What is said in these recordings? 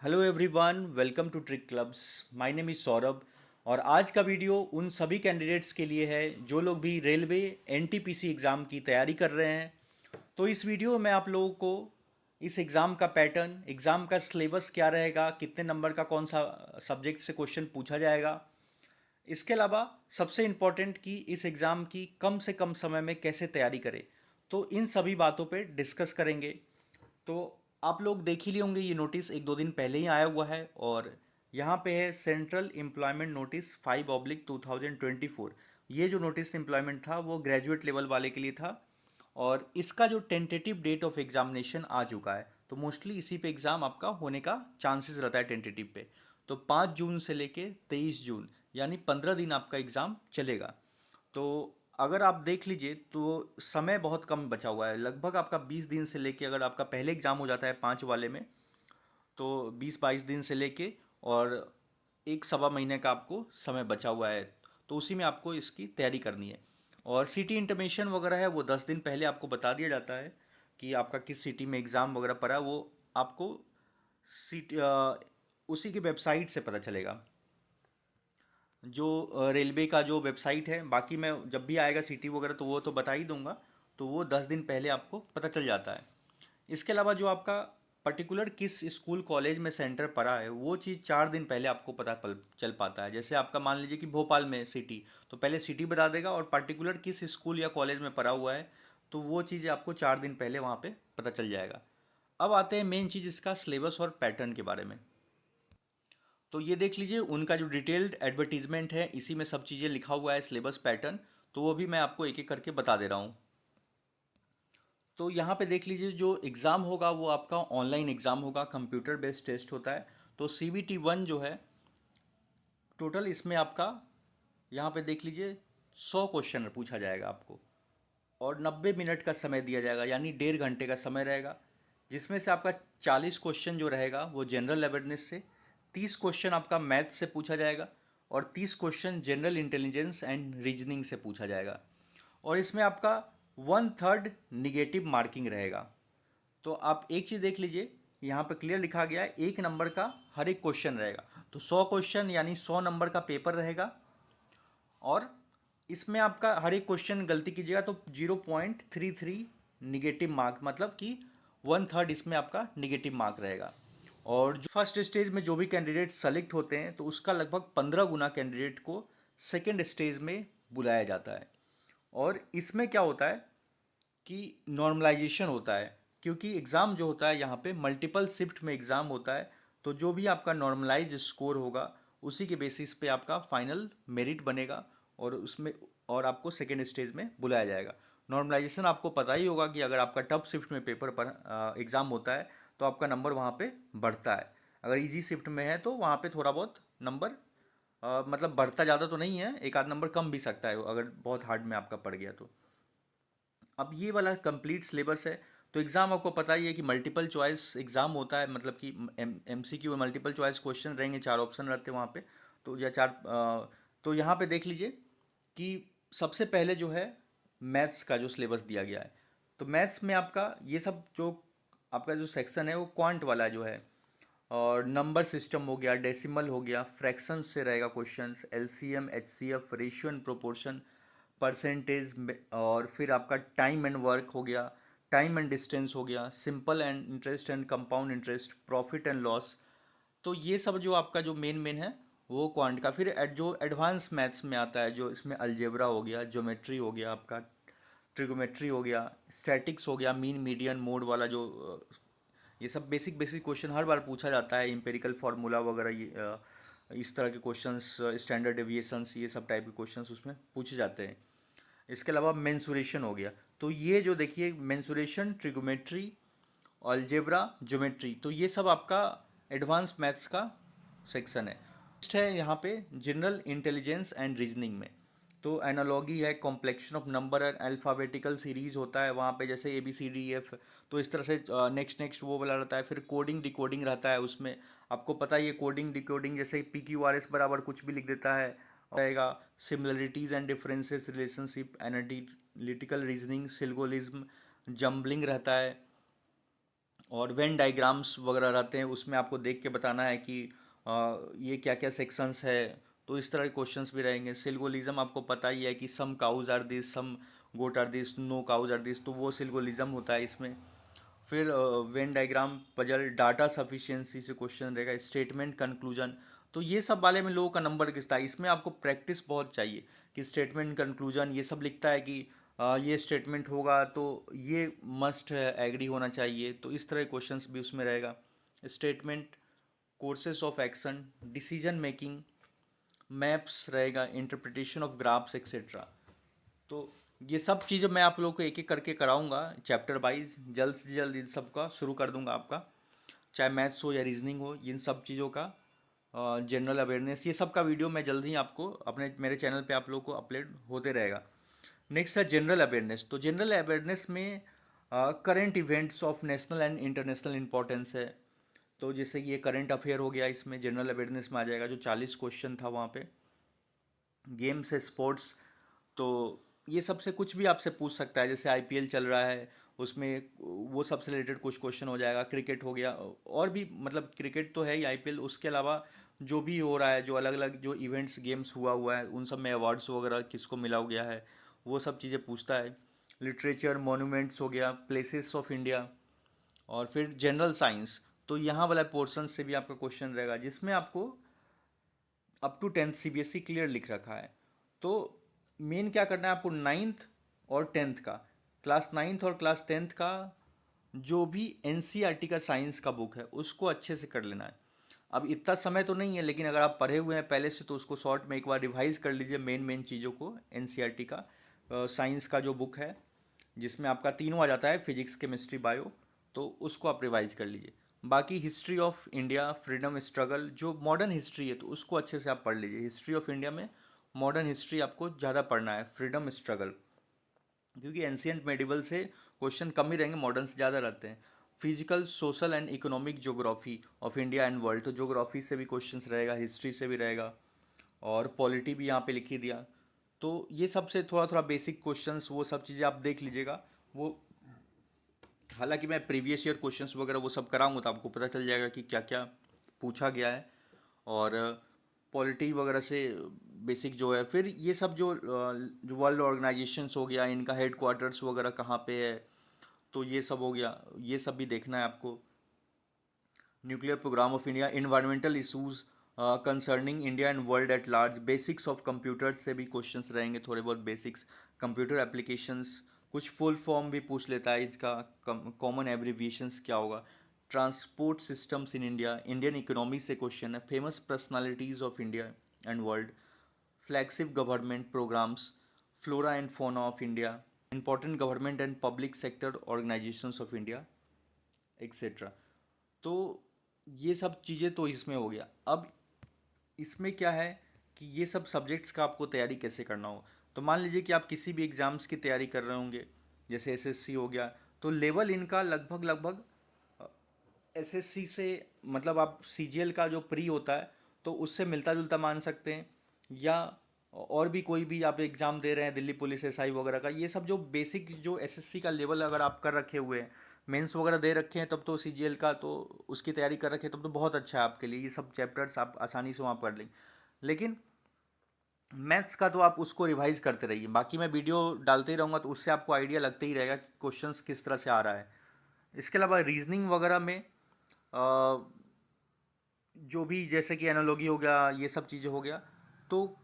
Hello everyone, welcome to trick clubs. My name is Saurabh. और आज का वीडियो उन सभी कैंडिडेट्स के लिए है जो लोग भी रेलवे एनटीपीसी एग्ज़ाम की तैयारी कर रहे हैं। तो इस वीडियो में आप लोगों को इस एग्ज़ाम का पैटर्न, एग्ज़ाम का सिलेबस क्या रहेगा, कितने नंबर का कौन सा सब्जेक्ट से क्वेश्चन पूछा जाएगा, इसके अलावा सबसे इम्पोर्टेंट कि इस एग्ज़ाम की कम से कम समय में कैसे तैयारी करें, तो इन सभी बातों पे डिस्कस करेंगे। तो आप लोग देख ही लिए होंगे, ये नोटिस एक दो दिन पहले ही आया हुआ है और यहाँ पे है सेंट्रल एम्प्लॉयमेंट नोटिस 5/2024। ये जो नोटिस एम्प्लॉयमेंट था वो ग्रेजुएट लेवल वाले के लिए था और इसका जो टेंटेटिव डेट ऑफ एग्जामिनेशन आ चुका है। तो मोस्टली इसी पे एग्ज़ाम आपका होने का चांसेस रहता है टेंटेटिव पे। तो 5 जून से लेके 23 जून, यानी 15 दिन आपका एग्ज़ाम चलेगा। तो अगर आप देख लीजिए तो समय बहुत कम बचा हुआ है, लगभग आपका 20 दिन से लेके, अगर आपका पहले एग्ज़ाम हो जाता है 5 वाले में, तो 20-22 दिन से लेके और एक सवा महीने का आपको समय बचा हुआ है। तो उसी में आपको इसकी तैयारी करनी है। और सिटी इंटीमेशन वगैरह है वो 10 दिन पहले आपको बता दिया जाता है कि आपका किस सिटी में एग्ज़ाम वगैरह पड़ा, वो आपको सिटी उसी की वेबसाइट से पता चलेगा, जो रेलवे का जो वेबसाइट है। बाकी मैं जब भी आएगा सिटी वगैरह तो वो तो बता ही दूंगा। तो वो 10 दिन पहले आपको पता चल जाता है। इसके अलावा जो आपका पर्टिकुलर किस स्कूल कॉलेज में सेंटर पड़ा है वो चीज़ 4 दिन पहले आपको पता चल पाता है। जैसे आपका मान लीजिए कि भोपाल में सिटी, तो पहले सिटी बता देगा और पर्टिकुलर किस स्कूल या कॉलेज में पड़ा हुआ है तो वो चीज़ आपको 4 दिन पहले वहाँ पे पता चल जाएगा। अब आते हैं मेन चीज़, इसका सिलेबस और पैटर्न के बारे में। तो ये देख लीजिए, उनका जो डिटेल्ड एडवर्टीजमेंट है इसी में सब चीज़ें लिखा हुआ है, सिलेबस पैटर्न। तो वो भी मैं आपको एक एक करके बता दे रहा हूँ। तो यहाँ पे देख लीजिए, जो एग्ज़ाम होगा वो आपका ऑनलाइन एग्ज़ाम होगा, कंप्यूटर बेस्ड टेस्ट होता है। तो CBT 1 जो है, टोटल इसमें आपका यहाँ पे देख लीजिए 100 क्वेश्चन पूछा जाएगा आपको और 90 मिनट का समय दिया जाएगा, यानी 1.5 घंटे का समय रहेगा। जिसमें से आपका 40 क्वेश्चन जो रहेगा वो जनरल अवेयरनेस से, 30 क्वेश्चन आपका मैथ से पूछा जाएगा और 30 question general intelligence and reasoning से पूछा जाएगा। और इसमें आपका 1/3 निगेटिव मार्किंग रहेगा। तो आप एक चीज़ देख लीजिए, यहाँ पे क्लियर लिखा गया है 1 नंबर का हर एक क्वेश्चन रहेगा। तो 100 क्वेश्चन यानी 100 नंबर का पेपर रहेगा। और इसमें आपका हर एक क्वेश्चन गलती कीजिएगा तो 0.33 निगेटिव मार्क, मतलब कि 1/3 इसमें आपका निगेटिव मार्क रहेगा। और जो फर्स्ट स्टेज में जो भी कैंडिडेट सेलेक्ट होते हैं तो उसका लगभग 15 गुना कैंडिडेट को सेकेंड स्टेज में बुलाया जाता है। और इसमें क्या होता है कि नॉर्मलाइजेशन होता है, क्योंकि एग्ज़ाम जो होता है यहाँ पे मल्टीपल शिफ्ट में एग्ज़ाम होता है। तो जो भी आपका नॉर्मलाइज स्कोर होगा उसी के बेसिस पे आपका फाइनल मेरिट बनेगा और उसमें और आपको सेकेंड स्टेज में बुलाया जाएगा। नॉर्मलाइजेशन आपको पता ही होगा कि अगर आपका टफ शिफ्ट में पेपर पर एग्ज़ाम होता है तो आपका नंबर वहाँ पे बढ़ता है। अगर इजी शिफ्ट में है तो वहाँ पे थोड़ा बहुत नंबर मतलब बढ़ता ज़्यादा तो नहीं है, एक आध नंबर कम भी सकता है अगर बहुत हार्ड में आपका पड़ गया तो। अब ये वाला कंप्लीट सिलेबस है। तो एग्ज़ाम आपको पता ही है कि मल्टीपल चॉइस एग्ज़ाम होता है, मतलब कि MCQ में मल्टीपल चॉइस क्वेश्चन रहेंगे, 4 ऑप्शन रहते हैं वहाँ पे। तो या चार तो यहाँ पे देख लीजिए कि सबसे पहले जो है मैथ्स का जो सिलेबस दिया गया है। तो मैथ्स में आपका ये सब जो आपका जो सेक्शन है वो क्वांट वाला जो है, और नंबर सिस्टम हो गया, डेसिमल हो गया, फ्रैक्शन से रहेगा questions, LCM HCF ratio and proportion, percentage, और फिर आपका टाइम एंड वर्क हो गया, टाइम एंड डिस्टेंस हो गया, simple and interest and compound interest, profit and loss. तो ये सब जो आपका जो मेन मेन है वो क्वांट का। फिर जो एडवांस मैथ्स में आता है, जो इसमें अलजेब्रा हो गया, ज्योमेट्री हो गया, आपका ट्रिगोमेट्री हो गया, स्टैटिक्स हो गया, मीन मीडियन मोड वाला जो ये सब बेसिक बेसिक क्वेश्चन हर बार पूछा जाता है, इम्पेरिकल फार्मूला वगैरह, ये इस तरह के क्वेश्चंस, स्टैंडर्ड डेविएशंस, ये सब टाइप के क्वेश्चंस उसमें पूछे जाते हैं। इसके अलावा मेंसुरेशन हो गया। तो ये जो देखिए मेंसुरेशन, ट्रिगोमेट्री, अलजेब्रा, ज्योमेट्री, तो ये सब आपका एडवांस मैथ्स का सेक्शन है। नेक्स्ट है यहाँ पे जनरल इंटेलिजेंस एंड रीजनिंग में। तो एनालॉगी है, complexion of number and alphabetical series होता है वहाँ पे, जैसे ABCDEF। तो इस तरह से नेक्स्ट नेक्स्ट वो वाला रहता है। फिर कोडिंग डिकोडिंग रहता है उसमें, आपको पता ही है कोडिंग डिकोडिंग, जैसे PQRS बराबर कुछ भी लिख देता है रहेगा। Similarities and differences, relationship, analytical reasoning, syllogism, jumbling रहता है। और वेन डायग्राम्स वगैरह रहते हैं, उसमें आपको देख के बताना है कि ये क्या क्या सेक्शंस है। तो इस तरह के क्वेश्चंस भी रहेंगे। सिल्गोलिज्म आपको पता ही है कि some cows are this, some goat are this, no cows are this, तो वो सिल्गोलिज्म होता है इसमें। फिर Venn diagram, puzzle, data sufficiency से क्वेश्चन रहेगा, स्टेटमेंट कंक्लूजन। तो ये सब वाले में लोगों का नंबर किसता है, इसमें आपको प्रैक्टिस बहुत चाहिए कि स्टेटमेंट कंक्लूजन ये सब लिखता है कि ये स्टेटमेंट होगा तो ये मस्ट है, एग्री होना चाहिए। तो इस तरह के क्वेश्चंस भी उसमें रहेगा। Statement, courses of action, decision making, maps रहेगा, इंटरप्रिटेशन ऑफ ग्राफ्स एक्सेट्रा। तो ये सब चीज़ें मैं आप लोगों को एक एक करके कराऊंगा चैप्टर वाइज। जल्द से जल्द इन सब का शुरू कर दूंगा आपका, चाहे मैथ्स हो या रीजनिंग हो, इन सब चीज़ों का जनरल अवेयरनेस, ये सब का वीडियो मैं जल्द ही आपको अपने मेरे चैनल पे आप लोगों को अपलोड होते रहेगा। नेक्स्ट है जनरल अवेयरनेस। तो जनरल अवेयरनेस में current events of national and international importance है। तो जैसे कि ये करंट अफेयर हो गया, इसमें जनरल अवेयरनेस में आ जाएगा, जो 40 क्वेश्चन था वहाँ पे। गेम्स है, स्पोर्ट्स, तो ये सबसे कुछ भी आपसे पूछ सकता है। जैसे आईपीएल चल रहा है, उसमें वो सबसे रिलेटेड कुछ क्वेश्चन हो जाएगा। क्रिकेट हो गया, और भी मतलब क्रिकेट तो है ही, आईपीएल, उसके अलावा जो भी हो रहा है, जो अलग अलग जो इवेंट्स गेम्स हुआ है, उन सब में अवार्ड्स वगैरह किसको मिला हो गया है, वो सब चीज़ें पूछता है। लिटरेचर, मोन्यूमेंट्स हो गया, प्लेसेस ऑफ इंडिया। और फिर जनरल साइंस, तो यहाँ वाला पोर्शन से भी आपका क्वेश्चन रहेगा, जिसमें आपको up to 10th CBSE clear लिख रखा है। तो मेन क्या करना है आपको, 9th और 10th का, क्लास 9th और क्लास 10th का जो भी एनसीईआरटी का साइंस का बुक है उसको अच्छे से कर लेना है। अब इतना समय तो नहीं है, लेकिन अगर आप पढ़े हुए हैं पहले से तो उसको शॉर्ट में एक बार रिवाइज कर लीजिए, मेन मेन चीज़ों को। एनसीईआरटी का साइंस का जो बुक है, जिसमें आपका तीनों आ जाता है, फिजिक्स, केमिस्ट्री, बायो, तो उसको आप रिवाइज कर लीजिए। बाकी history of India, freedom struggle, जो मॉडर्न हिस्ट्री है तो उसको अच्छे से आप पढ़ लीजिए। हिस्ट्री ऑफ इंडिया में मॉडर्न हिस्ट्री आपको ज़्यादा पढ़ना है, फ्रीडम स्ट्रगल, क्योंकि एंशियंट मेडिवल से क्वेश्चन कम ही रहेंगे, मॉडर्न से ज़्यादा रहते हैं। Physical, social and economic geography of India and world, तो ज्योग्राफी से भी क्वेश्चंस रहेगा, हिस्ट्री से भी रहेगा, और पॉलिटी भी यहाँ पे लिख ही दिया। तो ये सबसे थोड़ा थोड़ा बेसिक क्वेश्चंस, वो सब चीज़ें आप देख लीजिएगा। वो हालांकि मैं प्रीवियस ईयर क्वेश्चंस वगैरह वो सब कराऊंगा, तो आपको पता चल जाएगा कि क्या क्या पूछा गया है। और पॉलिटी वगैरह से बेसिक जो है, फिर ये सब जो वर्ल्ड ऑर्गेनाइजेशंस हो गया, इनका हेड क्वार्टर्स वगैरह कहाँ पे है, तो ये सब हो गया, ये सब भी देखना है आपको। Nuclear programme of India, environmental issues concerning India and world at large, basics of computers से भी क्वेश्चंस रहेंगे, थोड़े बहुत बेसिक्स, कंप्यूटर एप्लीकेशंस, कुछ फुल फॉर्म भी पूछ लेता है इसका, कॉमन एब्रीविएशंस क्या होगा। Transport systems in India, Indian economy से क्वेश्चन है। Famous personalities of India and world, flagship government programmes, flora and fauna of India, important government and public sector organisations of India, etcetera. तो ये सब चीज़ें तो इसमें हो गया। अब इसमें क्या है कि ये सब सब्जेक्ट्स का आपको तैयारी कैसे करना हो। तो मान लीजिए कि आप किसी भी एग्ज़ाम्स की तैयारी कर रहे होंगे, जैसे एसएससी हो गया, तो लेवल इनका लगभग लगभग एसएससी से, मतलब आप सीजीएल का जो प्री होता है तो उससे मिलता जुलता मान सकते हैं। या और भी कोई भी आप एग्ज़ाम दे रहे हैं, दिल्ली पुलिस, एसआई वगैरह का, ये सब जो बेसिक जो एसएससी का लेवल अगर आप कर रखे हुए हैं, मेंस वगैरह दे रखे हैं, तब तो सीजीएल का तो उसकी तैयारी कर रखे हैं, तब तो बहुत अच्छा है आपके लिए, ये सब चैप्टर्स आप आसानी से वहाँ पढ़ लेंगे। लेकिन मैथ्स का तो आप उसको रिवाइज करते रहिए, बाकी मैं वीडियो डालते ही रहूँगा, तो उससे आपको आइडिया लगते ही रहेगा कि क्वेश्चंस किस तरह से आ रहा है। इसके अलावा रीजनिंग वगैरह में जो भी जैसे कि एनालॉगी हो गया, ये सब चीज़ें हो गया, तो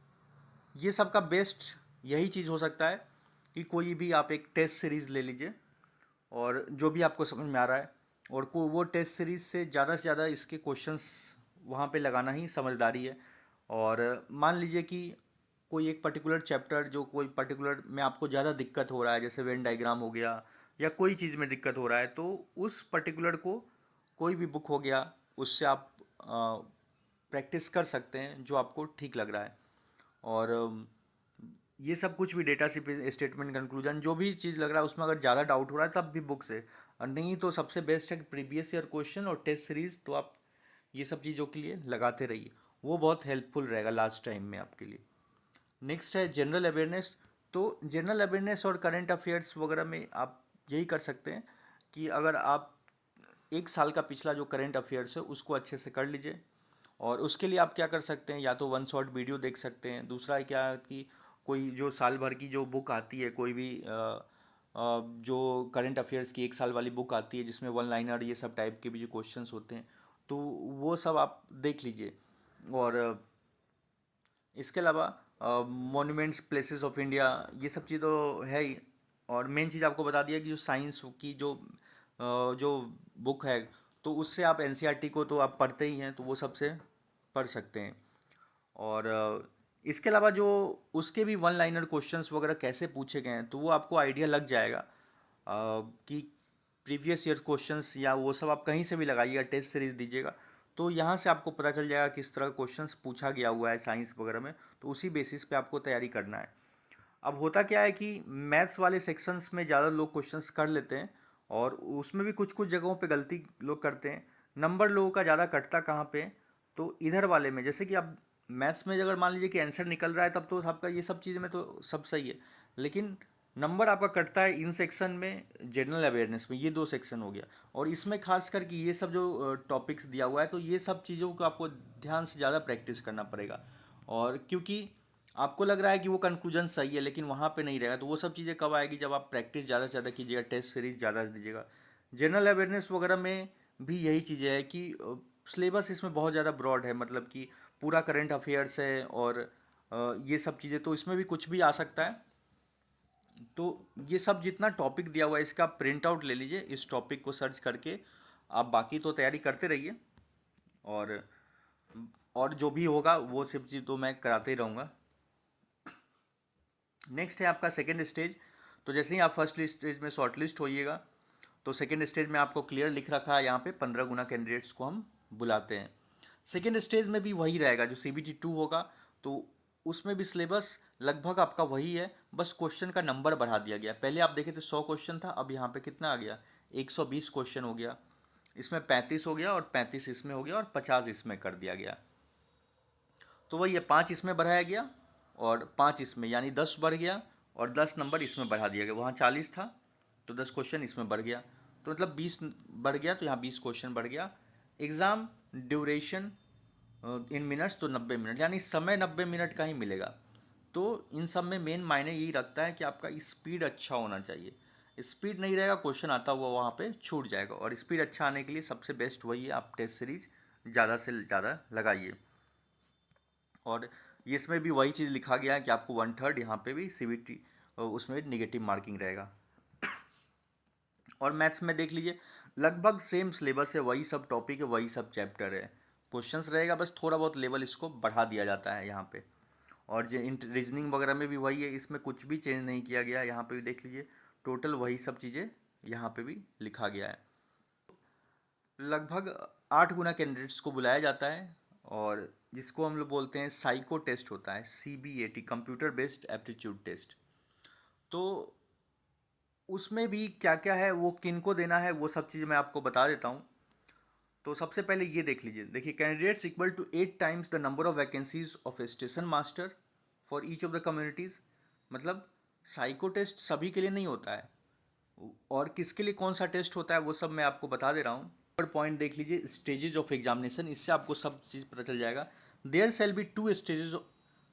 ये सब का बेस्ट यही चीज़ हो सकता है कि कोई भी आप एक टेस्ट सीरीज़ ले लीजिए, और जो भी आपको समझ में आ रहा है, और को वो टेस्ट सीरीज़ से ज़्यादा इसके क्वेश्चंस वहाँ पे लगाना ही समझदारी है। और मान लीजिए कि कोई एक पर्टिकुलर चैप्टर, जो कोई पर्टिकुलर में आपको ज़्यादा दिक्कत हो रहा है, जैसे वेन डायग्राम हो गया या कोई चीज़ में दिक्कत हो रहा है, तो उस पर्टिकुलर को कोई भी बुक हो गया, उससे आप प्रैक्टिस कर सकते हैं जो आपको ठीक लग रहा है। और ये सब कुछ भी डेटा स्टेटमेंट, कंक्लूजन, जो भी चीज़ लग रहा है उसमें अगर ज़्यादा डाउट हो रहा है तब भी बुक से, और नहीं तो सबसे बेस्ट है कि प्रीवियस ईयर क्वेश्चन और टेस्ट सीरीज, तो आप ये सब चीज़ों के लिए लगाते रहिए, वो बहुत हेल्पफुल रहेगा लास्ट टाइम में आपके लिए। नेक्स्ट है जनरल अवेयरनेस। तो जनरल अवेयरनेस और करंट अफेयर्स वगैरह में आप यही कर सकते हैं कि अगर आप एक साल का पिछला जो करंट अफेयर्स है उसको अच्छे से कर लीजिए। और उसके लिए आप क्या कर सकते हैं, या तो वन शॉट वीडियो देख सकते हैं, दूसरा है क्या कि कोई जो साल भर की जो बुक आती है, कोई भी जो करंट अफेयर्स की एक साल वाली बुक आती है जिसमें वन लाइनर ये सब टाइप के भी जो क्वेश्चंस होते हैं, तो वो सब आप देख लीजिए। और इसके अलावा मॉन्यूमेंट्स प्लेसेस ऑफ इंडिया ये सब चीज़ तो है ही। और मेन चीज़ आपको बता दिया कि जो साइंस की जो बुक है, तो उससे आप एनसीईआरटी को तो आप पढ़ते ही हैं, तो वो सबसे पढ़ सकते हैं। और इसके अलावा जो उसके भी वन लाइनर क्वेश्चंस वगैरह कैसे पूछे गए हैं, तो वो आपको आइडिया लग जाएगा कि प्रीवियस ईयर क्वेश्चंस या वो सब आप कहीं से भी लगाइएगा, टेस्ट सीरीज दीजिएगा, तो यहाँ से आपको पता चल जाएगा किस तरह का क्वेश्चंस पूछा गया हुआ है साइंस वगैरह में, तो उसी बेसिस पे आपको तैयारी करना है। अब होता क्या है कि मैथ्स वाले सेक्शंस में ज़्यादा लोग क्वेश्चंस कर लेते हैं, और उसमें भी कुछ कुछ जगहों पे गलती लोग करते हैं। नंबर लोगों का ज़्यादा कटता कहाँ पे, तो इधर वाले में, जैसे कि अब मैथ्स में अगर मान लीजिए कि आंसर निकल रहा है, तब तो आपका ये सब चीज़ में तो सब सही है, लेकिन नंबर आपका कटता है इन सेक्शन में, जनरल अवेयरनेस में, ये दो सेक्शन हो गया। और इसमें खास करके ये सब जो टॉपिक्स दिया हुआ है, तो ये सब चीज़ों को आपको ध्यान से ज़्यादा प्रैक्टिस करना पड़ेगा। और क्योंकि आपको लग रहा है कि वो कंक्लूजन सही है, लेकिन वहाँ पे नहीं रहेगा, तो वो सब चीज़ें कब आएगी, जब आप प्रैक्टिस ज़्यादा से ज़्यादा कीजिएगा, टेस्ट सीरीज ज़्यादा दीजिएगा। जनरल अवेयरनेस वगैरह में भी यही चीज़ें है कि सिलेबस इसमें बहुत ज़्यादा ब्रॉड है, मतलब कि पूरा करंट अफेयर्स है, और ये सब चीज़ें, तो इसमें भी कुछ भी आ सकता है। तो ये सब जितना टॉपिक दिया हुआ है इसका प्रिंट आउट ले लीजिए, इस टॉपिक को सर्च करके आप बाकी तो तैयारी करते रहिए। और और जो भी होगा वो सब चीज़ तो मैं कराते ही रहूँगा। नेक्स्ट है आपका सेकेंड स्टेज। तो जैसे ही आप फर्स्ट स्टेज में शॉर्ट लिस्ट होइएगा, तो सेकेंड स्टेज में आपको क्लियर लिख रखा है यहाँ पे 15 गुना कैंडिडेट्स को हम बुलाते हैं। सेकेंड स्टेज में भी वही रहेगा जो CBT 2 होगा, तो उसमें भी सिलेबस लगभग आपका वही है, बस क्वेश्चन का नंबर बढ़ा दिया गया। पहले आप देखे थे 100 क्वेश्चन था, अब यहाँ पे कितना आ गया, 120 क्वेश्चन हो गया। इसमें 35 हो गया, और 35 इसमें हो गया, और 50 इसमें कर दिया गया। तो वही है, 5 इसमें बढ़ाया गया और 5 इसमें, यानी 10 बढ़ गया, और 10 नंबर इसमें बढ़ा दिया गया। वहाँ 40 था, तो 10 क्वेश्चन इसमें बढ़ गया, तो मतलब 20 बढ़ गया, तो यहाँ 20 क्वेश्चन बढ़ गया। एग्ज़ाम ड्यूरेशन इन मिनट्स, तो 90 मिनट, यानी समय 90 मिनट का ही मिलेगा। तो इन सब में मेन मायने यही रखता है कि आपका स्पीड अच्छा होना चाहिए। स्पीड नहीं रहेगा, क्वेश्चन आता हुआ वहाँ पे छूट जाएगा। और स्पीड अच्छा आने के लिए सबसे बेस्ट वही है, आप टेस्ट सीरीज ज़्यादा से ज़्यादा लगाइए। और इसमें भी वही चीज़ लिखा गया है कि आपको 1/3 यहाँ पे भी CBT उसमें निगेटिव मार्किंग रहेगा। और मैथ्स में देख लीजिए, लगभग सेम सिलेबस है, वही सब टॉपिक है, वही सब चैप्टर है, क्वेश्चंस रहेगा, बस थोड़ा बहुत लेवल इसको बढ़ा दिया जाता है यहाँ पे। और जो रीजनिंग वगैरह में भी वही है, इसमें कुछ भी चेंज नहीं किया गया। यहाँ पे भी देख लीजिए, टोटल वही सब चीज़ें यहाँ पे भी लिखा गया है। लगभग 8 गुना कैंडिडेट्स को बुलाया जाता है, और जिसको हम लोग बोलते हैं साइको टेस्ट होता है, CBAT, computer based aptitude test. तो उसमें भी क्या क्या है, वो किन को देना है, वो सब चीज़ मैं आपको बता देता हूँ। तो सबसे पहले ये देख लीजिए, देखिए, candidates equal to 8 times the number of vacancies of a station master for each of the communities. मतलब साइको टेस्ट सभी के लिए नहीं होता है, और किसके लिए कौन सा टेस्ट होता है वो सब मैं आपको बता दे रहा हूँ। पॉइंट देख लीजिए, स्टेजेज ऑफ एग्जामिनेशन, इससे आपको सब चीज़ पता चल जाएगा। There shall be 2 stages,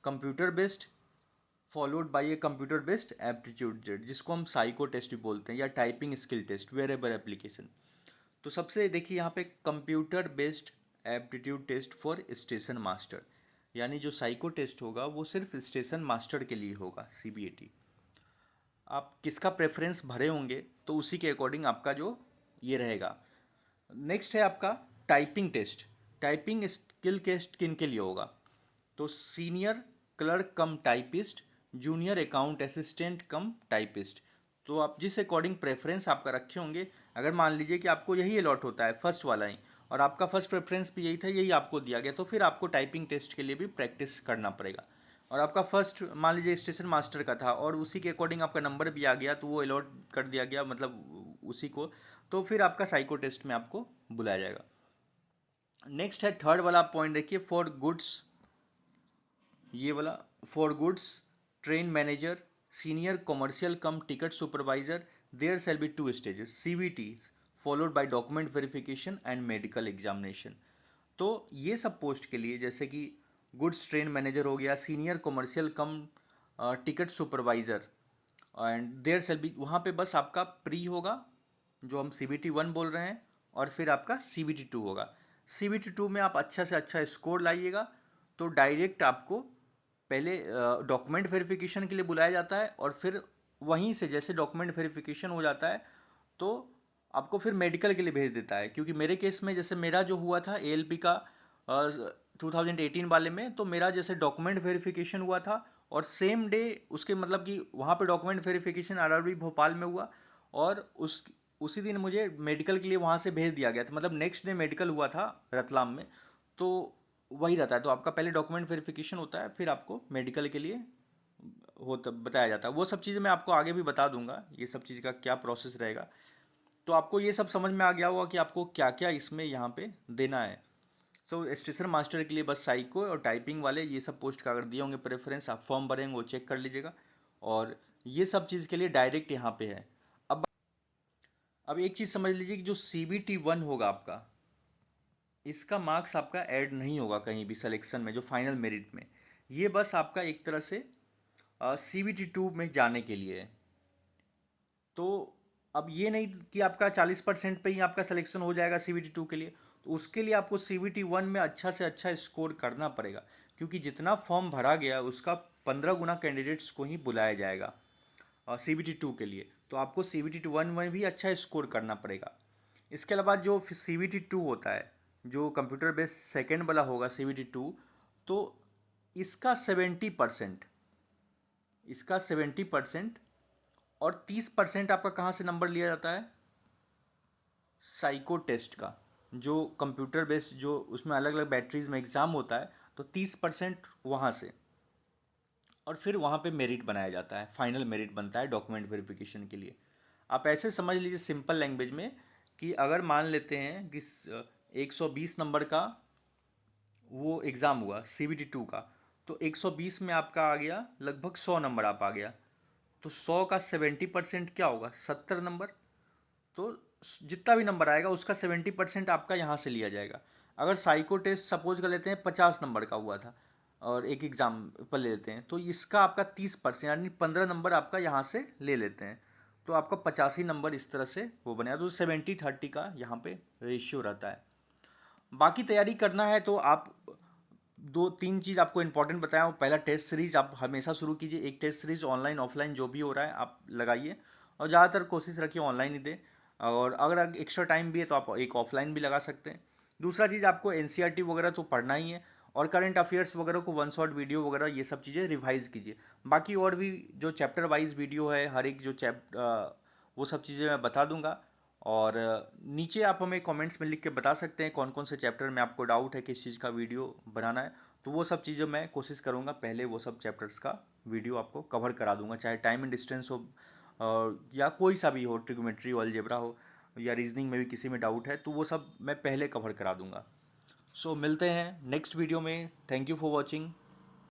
computer based followed by a computer based aptitude test, जिसको हम साइको टेस्ट भी बोलते हैं, या typing skill test, variable application. तो सबसे देखिए यहाँ पे computer based aptitude test for station master, यानी जो साइको टेस्ट होगा वो सिर्फ स्टेशन मास्टर के लिए होगा, CBAT। आप किसका प्रेफरेंस भरे होंगे, तो उसी के अकॉर्डिंग आपका जो ये रहेगा। नेक्स्ट है आपका typing test. Typing skill test किन के लिए होगा, तो senior clerk cum typist, junior account assistant cum typist. तो आप जिस अकॉर्डिंग प्रेफरेंस आपका रखे होंगे, अगर मान लीजिए कि आपको यही अलॉट होता है, फर्स्ट वाला ही, और आपका फर्स्ट प्रेफरेंस भी यही था, यही आपको दिया गया, तो फिर आपको टाइपिंग टेस्ट के लिए भी प्रैक्टिस करना पड़ेगा। और आपका फर्स्ट मान लीजिए स्टेशन मास्टर का था, और उसी के अकॉर्डिंग आपका नंबर भी आ गया, तो वो अलॉट कर दिया गया, मतलब उसी को, तो फिर आपका साइको टेस्ट में आपको बुलाया जाएगा। नेक्स्ट है थर्ड वाला पॉइंट, देखिए, फॉर गुड्स, ये वाला, for goods train manager, senior commercial cum ticket supervisor, there shall be 2 stages, CBT followed by document verification and medical examination. तो ये सब पोस्ट के लिए जैसे कि गुड्स ट्रेन मैनेजर हो गया, senior commercial cum ticket supervisor, and there shall be, वहाँ पे बस आपका प्री होगा जो हम CBT 1 बोल रहे हैं, और फिर आपका CBT 2 होगा। CBT 2 में आप अच्छा से अच्छा स्कोर लाइएगा तो डायरेक्ट आपको पहले डॉक्यूमेंट वेरिफिकेशन के लिए बुलाया जाता है, और फिर वहीं से जैसे डॉक्यूमेंट वेरिफिकेशन हो जाता है तो आपको फिर मेडिकल के लिए भेज देता है। क्योंकि मेरे केस में जैसे मेरा जो हुआ था ALP का 2018 वाले में, तो मेरा जैसे डॉक्यूमेंट वेरिफिकेशन हुआ था और सेम डे उसके मतलब कि वहाँ पे डॉक्यूमेंट वेरिफिकेशन RRB भोपाल में हुआ, और उसी दिन मुझे मेडिकल के लिए वहाँ से भेज दिया गया था। मतलब नेक्स्ट डे मेडिकल हुआ था रतलाम में। तो वही रहता है, तो आपका पहले डॉक्यूमेंट वेरिफिकेशन होता है, फिर आपको मेडिकल के लिए होता बताया जाता है। वो सब चीज़ें मैं आपको आगे भी बता दूंगा, ये सब चीज़ का क्या प्रोसेस रहेगा। तो आपको ये सब समझ में आ गया होगा कि आपको क्या क्या इसमें यहाँ पे देना है। सो स्टेशन मास्टर के लिए बस साइको और टाइपिंग वाले ये सब पोस्ट का अगर दिए होंगे प्रेफरेंस, आप फॉर्म भरेंगे वो चेक कर लीजिएगा। और ये सब चीज़ के लिए डायरेक्ट यहाँ पे है। अब अब एक चीज़ समझ लीजिए कि जो CBT 1 होगा आपका, इसका मार्क्स आपका ऐड नहीं होगा कहीं भी सिलेक्शन में, जो फाइनल मेरिट में। ये बस आपका एक तरह से CBT 2 में जाने के लिए है। तो अब ये नहीं कि आपका 40% पे ही आपका सिलेक्शन हो जाएगा CBT 2 के लिए, तो उसके लिए आपको CBT 1 में अच्छा से अच्छा स्कोर करना पड़ेगा। क्योंकि जितना फॉर्म भरा गया उसका 15 गुना कैंडिडेट्स को ही बुलाया जाएगा CBT 2 के लिए। तो आपको CBT 1 में भी अच्छा स्कोर करना पड़ेगा। इसके अलावा जो CBT 2 होता है, जो कंप्यूटर बेस्ड सेकेंड वाला होगा CBT 2, तो इसका 70%, इसका 70% और 30% आपका कहाँ से नंबर लिया जाता है, साइको टेस्ट का, जो कंप्यूटर बेस्ड जो उसमें अलग अलग बैटरीज में एग्ज़ाम होता है, तो 30% वहाँ से, और फिर वहाँ पे मेरिट बनाया जाता है, फाइनल मेरिट बनता है डॉक्यूमेंट वेरिफिकेशन के लिए। आप ऐसे समझ लीजिए सिंपल लैंग्वेज में कि अगर मान लेते हैं कि 120 नंबर का वो एग्ज़ाम हुआ CBT 2 का, तो 120 में आपका आ गया लगभग 100 नंबर आप आ गया, तो 100 का 70% क्या होगा, 70 नंबर। तो जितना भी नंबर आएगा उसका 70% आपका यहाँ से लिया जाएगा। अगर साइको टेस्ट सपोज कर लेते हैं 50 नंबर का हुआ था और एक एग्ज़ाम पर ले लेते हैं, तो इसका आपका 30% यानी 15 नंबर आपका यहाँ से ले लेते हैं, तो आपका 85 नंबर इस तरह से वो बनेगा। तो 70-30 का यहाँ पे रेशियो रहता है। बाकी तैयारी करना है तो आप दो तीन चीज़ आपको इंपॉर्टेंट बताया हूँ। पहला, टेस्ट सीरीज आप हमेशा शुरू कीजिए, एक टेस्ट सीरीज ऑनलाइन ऑफलाइन जो भी हो रहा है आप लगाइए, और ज़्यादातर कोशिश रखिए ऑनलाइन ही दें। और अगर एक्स्ट्रा टाइम भी है तो आप एक ऑफलाइन भी लगा सकते हैं। दूसरा चीज़, आपको NCERT वगैरह तो पढ़ना ही है, और करंट अफेयर्स वगैरह को 1 शॉट वीडियो वगैरह ये सब चीज़ें रिवाइज कीजिए। बाकी और भी जो चैप्टर वाइज वीडियो है, हर एक जो वो सब चीज़ें मैं बता दूंगा। और नीचे आप हमें कमेंट्स में लिख के बता सकते हैं कौन कौन से चैप्टर में आपको डाउट है, किस चीज़ का वीडियो बनाना है। तो वो सब चीज़ें मैं कोशिश करूँगा पहले वो सब चैप्टर्स का वीडियो आपको कवर करा दूंगा, चाहे टाइम एंड डिस्टेंस हो या कोई सा भी हो, ट्रिग्नोमेट्री हो, अलजेब्रा हो, या रीजनिंग में भी किसी में डाउट है, तो वो सब मैं पहले कवर करा दूंगा। सो मिलते हैं नेक्स्ट वीडियो में। Thank you for watching.